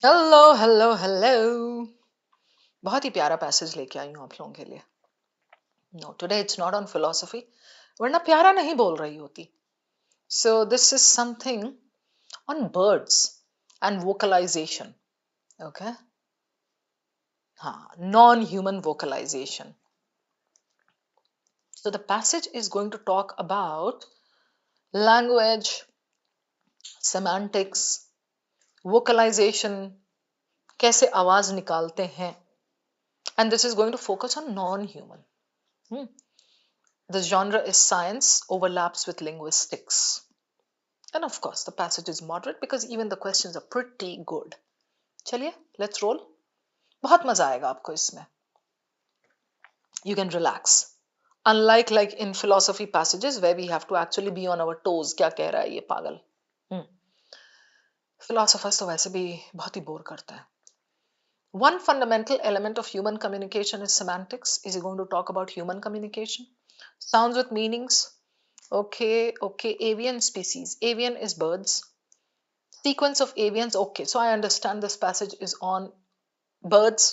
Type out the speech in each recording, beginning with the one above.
Hello hello hello. बहुत ही प्यारा passage लेके आई हूँ आप लोगों के लिए। No today it's not on philosophy, वरना प्यारा नहीं बोल रही होती। So this is something on birds and vocalisation. Okay, हाँ, non human vocalisation. So the passage is going to talk about language, semantics, vocalization, कैसे आवाज निकालते हैं, and this is going to focus on non-human. This genre is science, overlaps with linguistics. And of course, the passage is moderate because even the questions are pretty good. चलिए, let's roll. बहुत मजा आएगा आपको इसमें. You can relax. Unlike in philosophy passages where we have to actually be on our toes. क्या कह रहा है ये पागल? Philosophers तो वैसे भी बहुत ही बोर करते हैं. One fundamental element of human communication is semantics. Is he going to talk about human communication? Sounds with meanings. Okay. Avian species. Avian is birds. Sequence of avians. Okay, so I understand this passage is on birds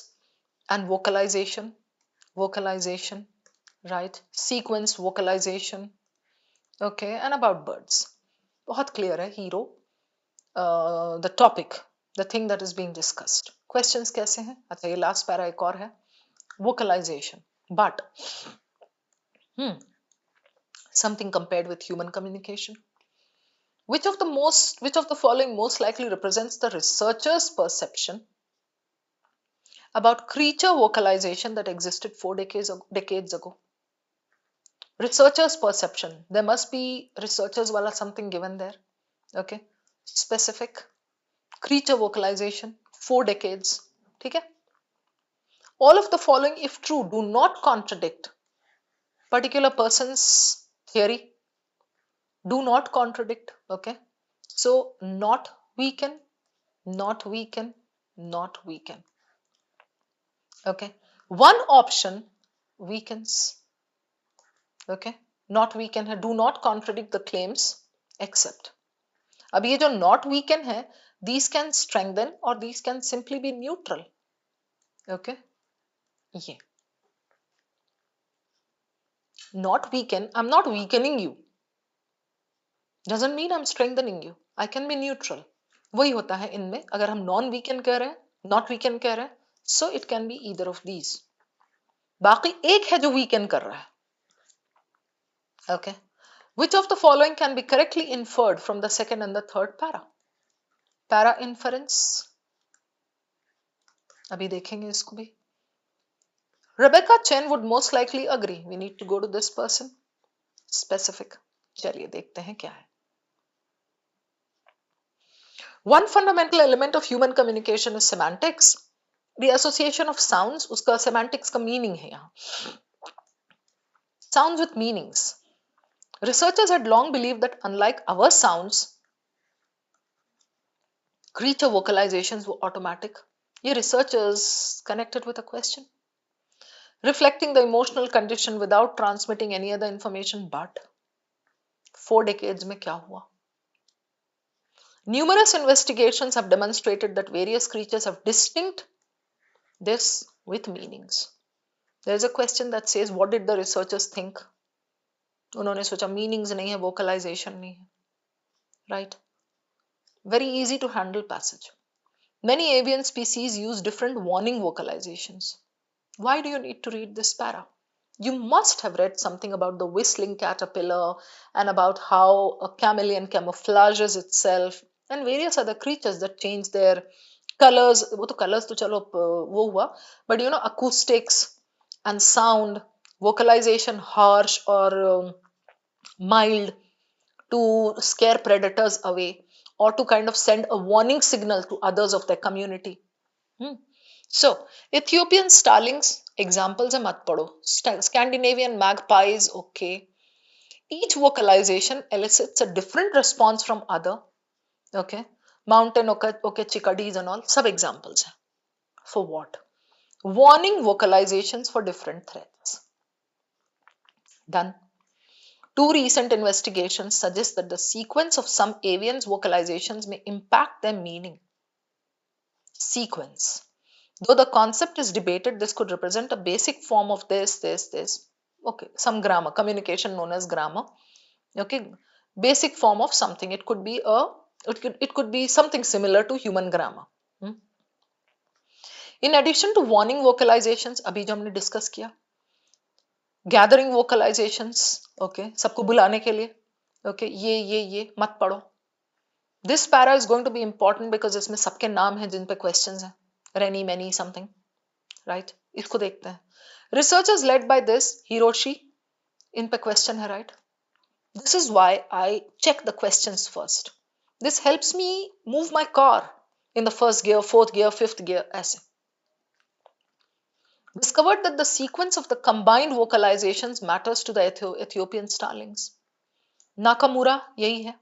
and vocalization. Vocalization, right? Sequence, vocalization. Okay, and about birds. बहुत clear है hero. The topic, the thing that is being discussed. Questions कैसे हैं? अच्छा, ये last para एक और है. Vocalization. But something compared with human communication. Which of the following most likely represents the researcher's perception about creature vocalization that existed 4 decades ago? Researcher's perception. There must be researchers wala something given there. Okay. Specific. Creature vocalization. 4 decades. Okay. All of the following, if true, do not contradict particular person's theory. Do not contradict. Okay. So, not weaken, not weaken, not weaken. Okay. One option weakens. Okay. Not weaken है. Do not contradict the claims except. अब ये जो not weaken है, these can strengthen or these can simply be neutral. Okay. ये not weaken, I'm not weakening you. Doesn't mean I'm strengthening you. I can be neutral. वही होता है इनमें. अगर हम non weaken कह रहे हैं, not weaken कह रहे हैं, so it can be either of these. बाकी एक है जो weaken कर रहा है. Okay. Which of the following can be correctly inferred from the second and the third para? Para inference. अभी देखेंगे इसको भी. Rebecca Chen would most likely agree. We need to go to this person. Specific. चलिए देखते हैं क्या है. One fundamental element of human communication is semantics. The association of sounds, उसका semantics का meaning है यहाँ. Sounds with meanings. Researchers had long believed that unlike our sounds, creature vocalizations were automatic. ये researchers connected with a question. Reflecting the emotional condition without transmitting any other information, but 4 decades में क्या हुआ? Numerous investigations have demonstrated that various creatures have distinct this with meanings. There is a question that says, what did the researchers think? उन्होंने सोचा meanings नहीं है, vocalization नहीं है. Right? Very easy to handle passage. Many avian species use different warning vocalizations. Why do you need to read this para? You must have read something about the whistling caterpillar and about how a chameleon camouflages itself and various other creatures that change their colors. वो तो colors तो चलो वो हुआ, but you know, acoustics and sound, vocalization, harsh or mild, to scare predators away or to kind of send a warning signal to others of their community. So, Ethiopian starlings, examples है मत पढ़ो. Scandinavian magpies, okay. Each vocalization elicits a different response from other. Okay. Mountain okay, chickadees and all, sub examples है. For what? Warning vocalizations for different threats. Done. Two recent investigations suggest that the sequence of some avians' vocalizations may impact their meaning. sequence. Though the concept is debated, this could represent a basic form of this. Okay, some grammar, communication known as grammar. Okay, basic form of something. It could be something similar to human grammar. Hmm? In addition to warning vocalizations, अभी जो हमने discuss किया, gathering vocalizations, okay, सबको बुलाने के लिए, okay, ये मत पढ़ो. This para is going to be important because इसमें सबके नाम हैं जिन पे questions हैं, Rennie, many, something, right? इसको देखते हैं. Researchers led by this Hiroshi, इन पे question है, right? This is why I check the questions first. This helps me move my car in the first gear, fourth gear, fifth gear, ऐसे. Discovered that the sequence of the combined vocalizations matters to the Ethiopian starlings. Nakamura यही है.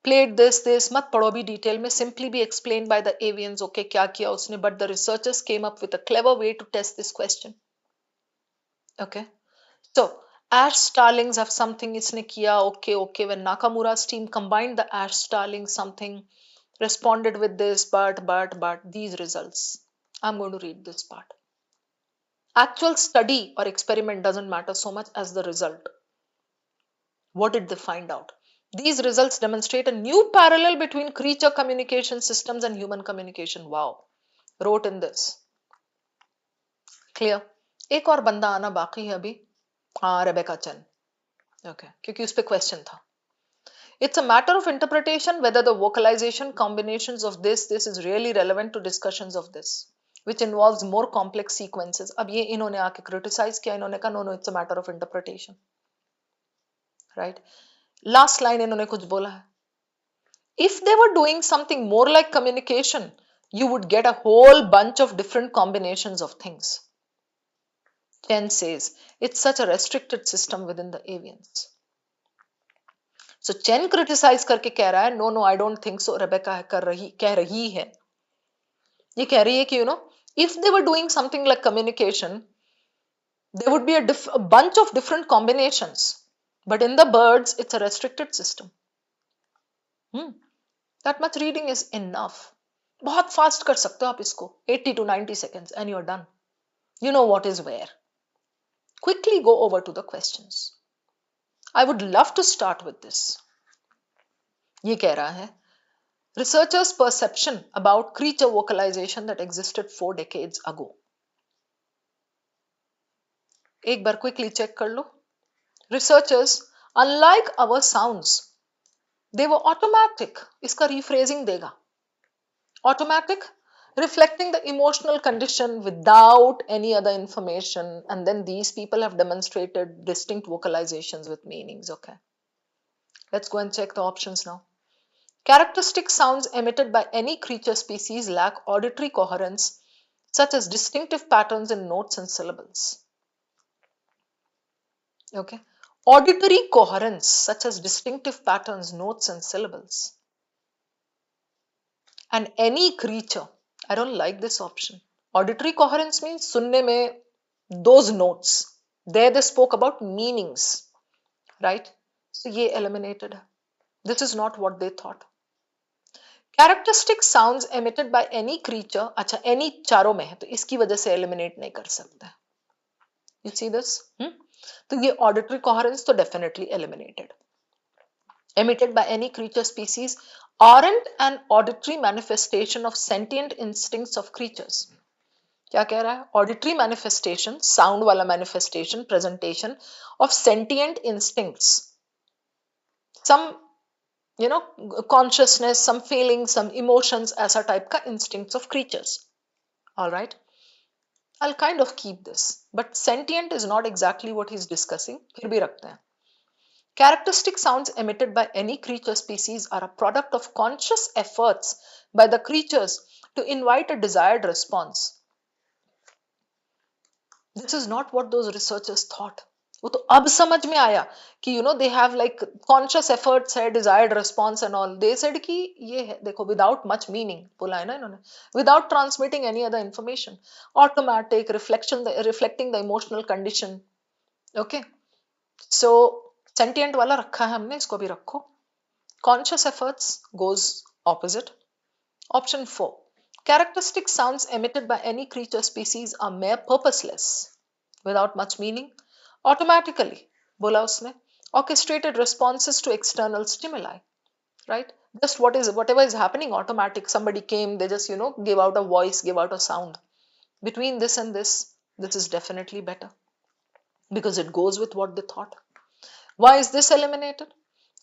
Played this मत पढ़ो अभी detail में, simply be explained by the avians. Okay, क्या किया उसने, but the researchers came up with a clever way to test this question. Okay, so ash starlings have something इसने किया. Okay, when Nakamura's team combined the ash starlings, something responded with this, but these results. I'm going to read this part. Actual study or experiment doesn't matter so much as the result. What did they find out? These results demonstrate a new parallel between creature communication systems and human communication. Wow. Wrote in this. Clear? एक और बंदा आना बाकी है अभी. हाँ, Rebecca chain. Okay, क्योंकि उस पे क्वेश्चन था. It's a matter of interpretation whether the vocalization combinations of this is really relevant to discussions of this, which involves more complex sequences. अब ये इन्होंने आके criticize किया, इन्होंने कहा no, it's a matter of interpretation. Right? Last line इन्होंने कुछ बोला है. If they were doing something more like communication, you would get a whole bunch of different combinations of things. Chen says, it's such a restricted system within the avians. So Chen criticize करके कह रहा है, no, I don't think so. Rebecca कह रही है. ये कह रही है कि, if they were doing something like communication, there would be a bunch of different combinations. But in the birds, it's a restricted system. That much reading is enough. बहुत fast कर सकते हो आप इसको, 80 to 90 seconds and you're done. You know what is where. Quickly go over to the questions. I would love to start with this. ये कह रहा है, researchers' perception about creature vocalization that existed 4 decades ago. एक बार quickly check कर लो. Researchers, unlike our sounds, they were automatic. इसका rephrasing देगा. Automatic, reflecting the emotional condition without any other information, and then these people have demonstrated distinct vocalizations with meanings. Okay, let's go and check the options now. Characteristic sounds emitted by any creature species lack auditory coherence, such as distinctive patterns in notes and syllables. Okay, auditory coherence such as distinctive patterns, notes and syllables. And any creature, I don't like this option. Auditory coherence means सुनने में those notes. There they spoke about meanings, right? So ये eliminated. This is not what they thought. Characteristic sounds emitted by any creature, अच्छा any चारों में है तो इसकी वजह से eliminate नहीं कर सकते. You see this? तो ये auditory coherence तो definitely eliminated. Emitted by any creature species aren't an auditory manifestation of sentient instincts of creatures. क्या कह रहा है? Auditory manifestation, sound वाला manifestation, presentation of sentient instincts. Some, consciousness, some feelings, some emotions, ऐसा type का instincts of creatures. All right. I'll kind of keep this, but sentient is not exactly what he's discussing. फिर भी रखते हैं. Characteristic sounds emitted by any creature species are a product of conscious efforts by the creatures to invite a desired response. This is not what those researchers thought. वो तो अब समझ में आया कि they have like conscious efforts है, desired response and all. They said कि ये है, देखो, without much meaning बोला है ना इन्होंने, without transmitting any other information, automatic reflecting the emotional condition. Okay, so sentient वाला रखा है हमने, इसको भी रखो. Conscious efforts goes opposite. Option 4. Characteristic sounds emitted by any creature species are mere purposeless, without much meaning, automatically, bola usne, orchestrated responses to external stimuli, right? Just whatever is happening, automatic. Somebody came, they just gave out a voice, gave out a sound. Between this and this is definitely better because it goes with what they thought. Why is this eliminated?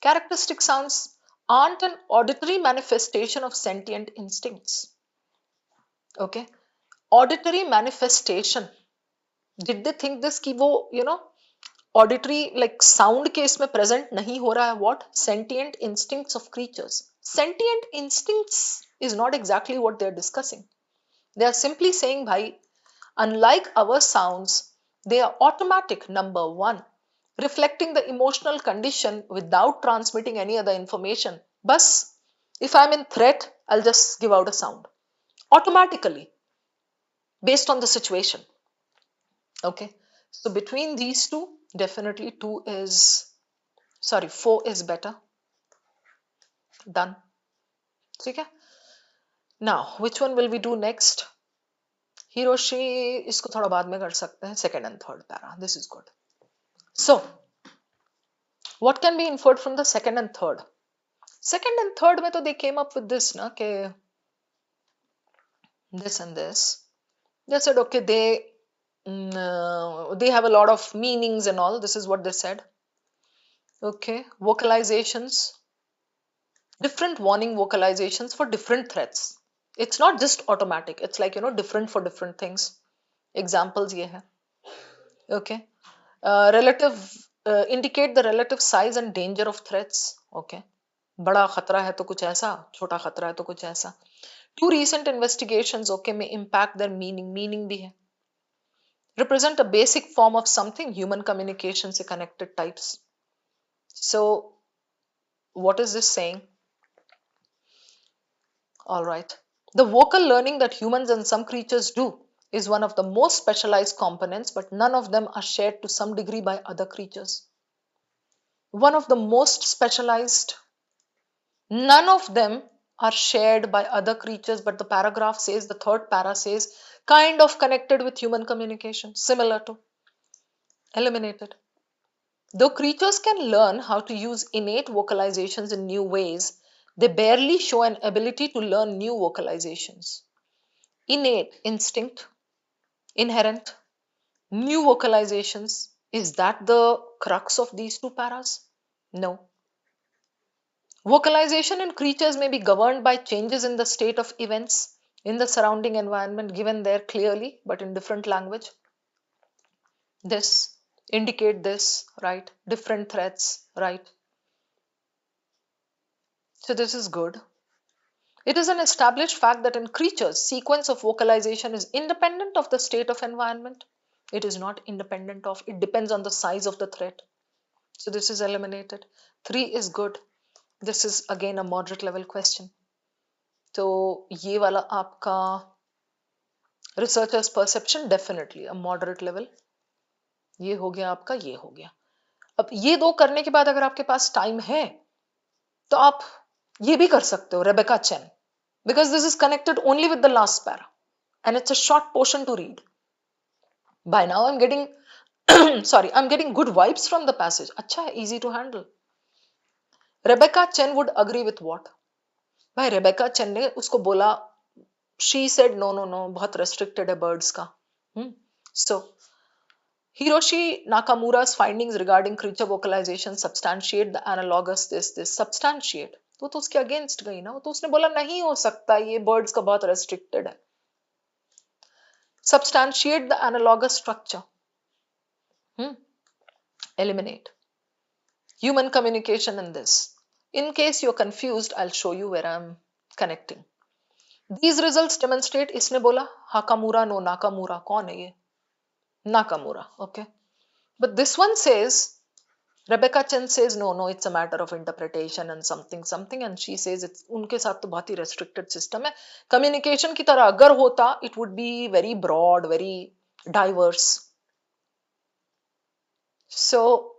Characteristic sounds aren't an auditory manifestation of sentient instincts. Okay, auditory manifestation. Did they think this कि वो auditory like sound के इसमें present नहीं हो रहा है? What? Sentient instincts of creatures. Sentient instincts is not exactly what they are discussing. They are simply saying, bhai, unlike our sounds, they are automatic, number one, reflecting the emotional condition without transmitting any other information. Bas, if I'm in threat, I'll just give out a sound automatically based on the situation. Okay, so between these two, definitely 4 is better. Done. Okay. Now, which one will we do next? Hiroshi, इसको थोड़ा बाद में कर सकते हैं. Second and third para. This is good. So, what can be inferred from the second and third? Second and third में तो they came up with this ना कि this and this. They said okay, they have a lot of meanings and all. This is what they said. Okay, vocalizations, different warning vocalizations for different threats. It's not just automatic. It's like different for different things. Examples ये है. Okay, relative indicate the relative size and danger of threats. Okay, बड़ा खतरा है तो कुछ ऐसा, छोटा खतरा है तो कुछ ऐसा. Two recent investigations, okay, may impact their meaning. Meaning भी है. Represent a basic form of something, human communication से connected types. So, what is this saying? All right. The vocal learning that humans and some creatures do is one of the most specialized components, but none of them are shared to some degree by other creatures. One of the most specialized, none of them are shared by other creatures, but the paragraph says, the third para says, kind of connected with human communication, similar to, eliminated. Though creatures can learn how to use innate vocalizations in new ways, they barely show an ability to learn new vocalizations. Innate, instinct, inherent, new vocalizations, is that the crux of these two paras? No. Vocalization in creatures may be governed by changes in the state of events in the surrounding environment given there clearly, but in different language. This, indicate this, right? Different threats, right? So this is good. It is an established fact that in creatures, sequence of vocalization is independent of the state of environment. It is not independent of, it depends on the size of the threat. So this is eliminated. 3 is good. This is again a moderate level question. So ये वाला आपका researcher's perception, definitely a moderate level. ये हो गया आपका, ये हो गया. अब ये दो करने के बाद अगर आपके पास टाइम है तो आप ये भी कर सकते हो, Rebecca Chen, because this is connected only with the last para and it's a short portion to read. By now I'm getting I'm getting good vibes from the passage. अच्छा है, easy to handle. Rebecca Chen would agree with what? भाई Rebecca Chen ने उसको बोला, she said no, बहुत restricted है birds का. So Hiroshi Nakamura's findings regarding creature vocalization substantiate the analogous this substantiate. तो उसके अगेंस्ट गई ना, वो तो उसने बोला नहीं हो सकता, ये बर्ड्स का बहुत रेस्ट्रिक्टेड है. Substantiate the analogous structure. Eliminate. Human communication in this. In case you're confused, I'll show you where I'm connecting. These results demonstrate, इसने बोला Hakamura, no Nakamura. कौन है ये? Nakamura, okay. But this one says, Rebecca Chen says no, it's a matter of interpretation and something, and she says it's उनके साथ तो बहुत ही restricted system है. Communication की तरह अगर होता, it would be very broad, very diverse. So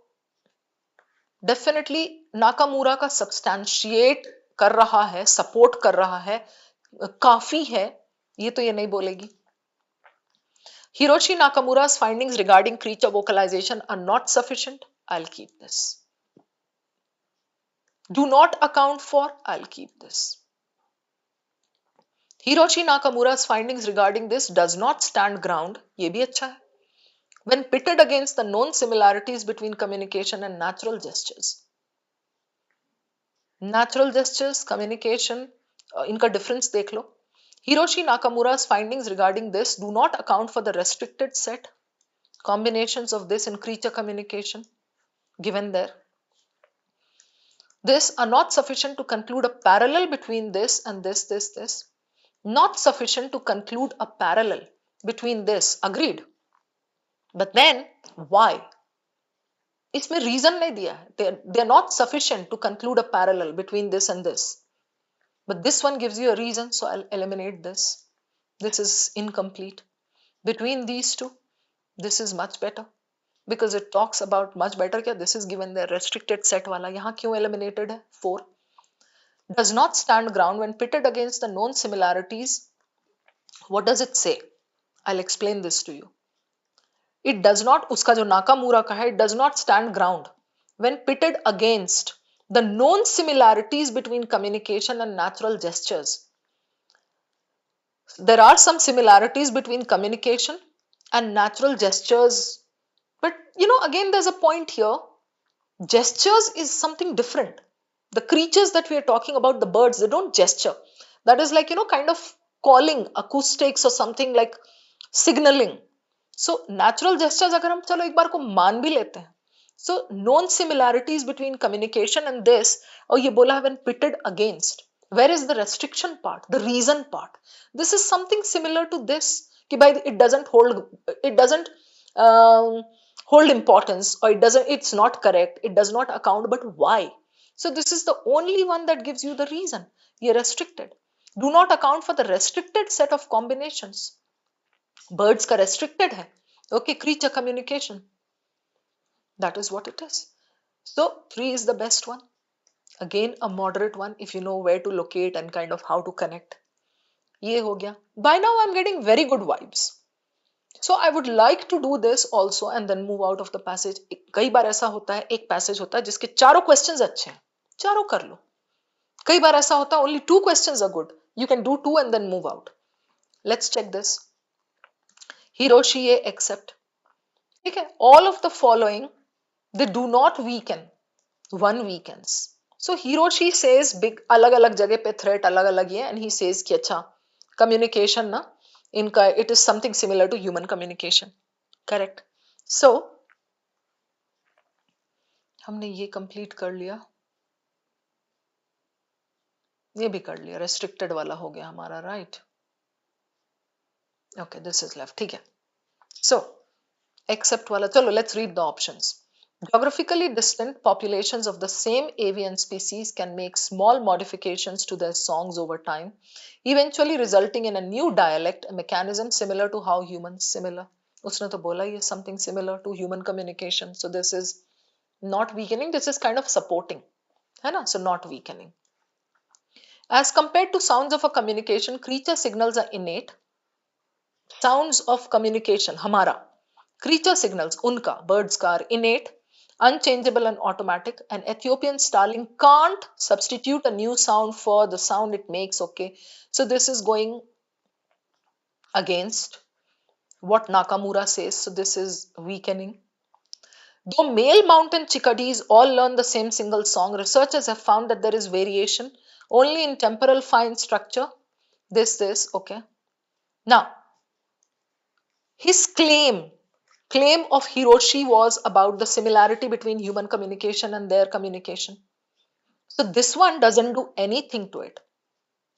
definitely Nakamura का substantiate कर रहा है, support कर रहा है, काफी है ये नहीं बोलेगी. Hiroshi Nakamura's findings regarding creature vocalization are not sufficient. I'll keep this. Do not account for. I'll keep this. Hiroshi Nakamura's findings regarding this does not stand ground. ये भी अच्छा है. When pitted against the known similarities between communication and natural gestures. Natural gestures, communication, इनका difference देख लो. Hiroshi Nakamura's findings regarding this do not account for the restricted set combinations of this in creature communication given there. This are not sufficient to conclude a parallel between this and this. Not sufficient to conclude a parallel between this. Agreed. But then, why? इसमें reason नहीं दिया है. They are not sufficient to conclude a parallel between this and this. But this one gives you a reason, so I'll eliminate this. This is incomplete. Between these two, this is much better. Because it talks about much better क्या? This is given the restricted set वाला. यहाँ क्यों eliminated है? 4. Does not stand ground when pitted against the known similarities. What does it say? I'll explain this to you. It does not, उसका जो Nakamura का है, it does not stand ground when pitted against the known similarities between communication and natural gestures. There are some similarities between communication and natural gestures, but again there's a point here. Gestures is something different. The creatures that we are talking about, the birds, they don't gesture. That is like, kind of calling, acoustics or something like signaling. So natural gestures अगर हम चलो एक बार को मान भी लेते हैं. So known similarities between communication and this, और ये बोला when pitted against. Where is the restriction part, the reason part? This is something similar to this. कि by it doesn't hold importance, or it's not correct, it does not account, but why? So this is the only one that gives you the reason. You're restricted. Do not account for the restricted set of combinations. Birds ka restricted hai. Okay, creature communication. That is what it is. So 3 is the best one. Again, a moderate one if you know where to locate and kind of how to connect. Ye ho gaya. By now I'm getting very good vibes. So I would like to do this also and then move out of the passage. कई बार ऐसा होता है, एक passage होता है जिसके चारों questions अच्छे हैं, चारों कर लो. कई बार ऐसा होता है only 2 questions are good. You can do 2 and then move out. Let's check this. Hiroshi except. ठीक है, all of the following they do not weaken. One weakens. So Hiroshi says big अलग अलग जगह पे threat अलग अलग है and he says कि अच्छा communication ना इनका it is something similar to human communication. Correct. So हमने ये complete कर लिया, ये भी कर लिया, restricted वाला हो गया हमारा, right? Okay, this is left. ठीक है. So except वाला, चलो let's read the options. Geographically distant populations of the same avian species can make small modifications to their songs over time, eventually resulting in a new dialect, a mechanism similar to how humans similar. उसने तो बोला ही something similar to human communication. So this is not weakening, this is kind of supporting, है ना? So not weakening. As compared to sounds of a communication, creature signals are innate. Sounds of communication, हमारा. Creature signals, unka, birds का, are innate, unchangeable and automatic. An Ethiopian starling can't substitute a new sound for the sound it makes. Okay, so this is going against what Nakamura says. So this is weakening. Though male mountain chickadees all learn the same single song, researchers have found that there is variation only in temporal fine structure. This, okay. Now, his claim of Hiroshi was about the similarity between human communication and their communication. So this one doesn't do anything to it.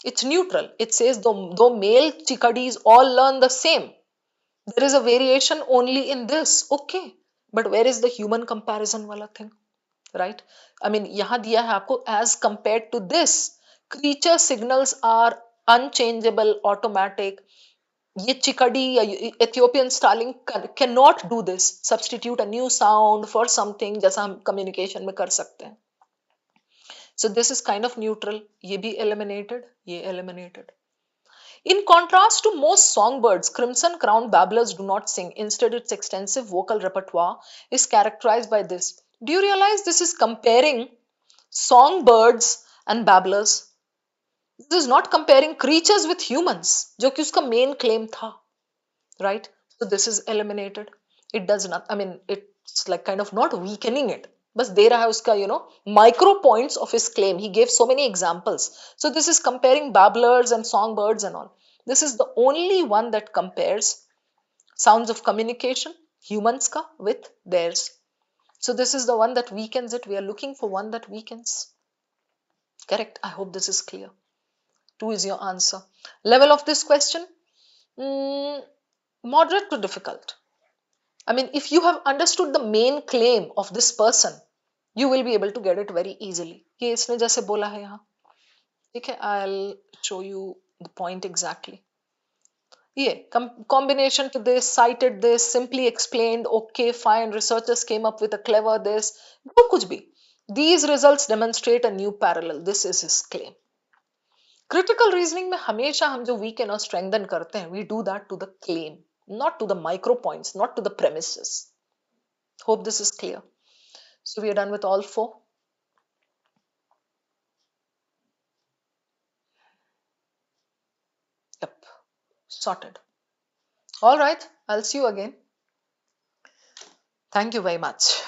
It's neutral. It says though male chickadees all learn the same, there is a variation only in this. Okay, but where is the human comparison wala thing, right? I mean, यहाँ दिया है आपको as compared to this, creature signals are unchangeable, automatic. ये चिकड़ी या Ethiopian starling cannot do this, substitute a new sound for something जैसा हम communication में कर सकते हैं. So this is kind of neutral. ये भी eliminated, ये eliminated. In contrast to most songbirds, crimson crowned babblers do not sing. Instead, its extensive vocal repertoire is characterized by this. Do you realize this is comparing songbirds and babblers? This is not comparing creatures with humans, जो कि उसका main claim था, right? So this is eliminated. It does not, I mean, it's like kind of not weakening it. बस दे रहा है उसका, micro points of his claim. He gave so many examples. So this is comparing babblers and songbirds and all. This is the only one that compares sounds of communication, humans ka, with theirs. So this is the one that weakens it. We are looking for one that weakens. Correct. I hope this is clear. 2 is your answer. Level of this question? Moderate to difficult. I mean, if you have understood the main claim of this person, you will be able to get it very easily. ये इसने जैसे बोला है यहाँ, ठीक है? I'll show you the point exactly. Yeah, combination to this, cited this, simply explained, okay, fine, researchers came up with a clever this, जो कुछ भी. These results demonstrate a new parallel. This is his claim. Critical reasoning में हमेशा हम जो weaken और strengthen करते हैं, we do that to the claim, not to the micro points, not to the premises. Hope this is clear. So we are done with all 4. Yep, sorted. All right, I'll see you again. Thank you very much.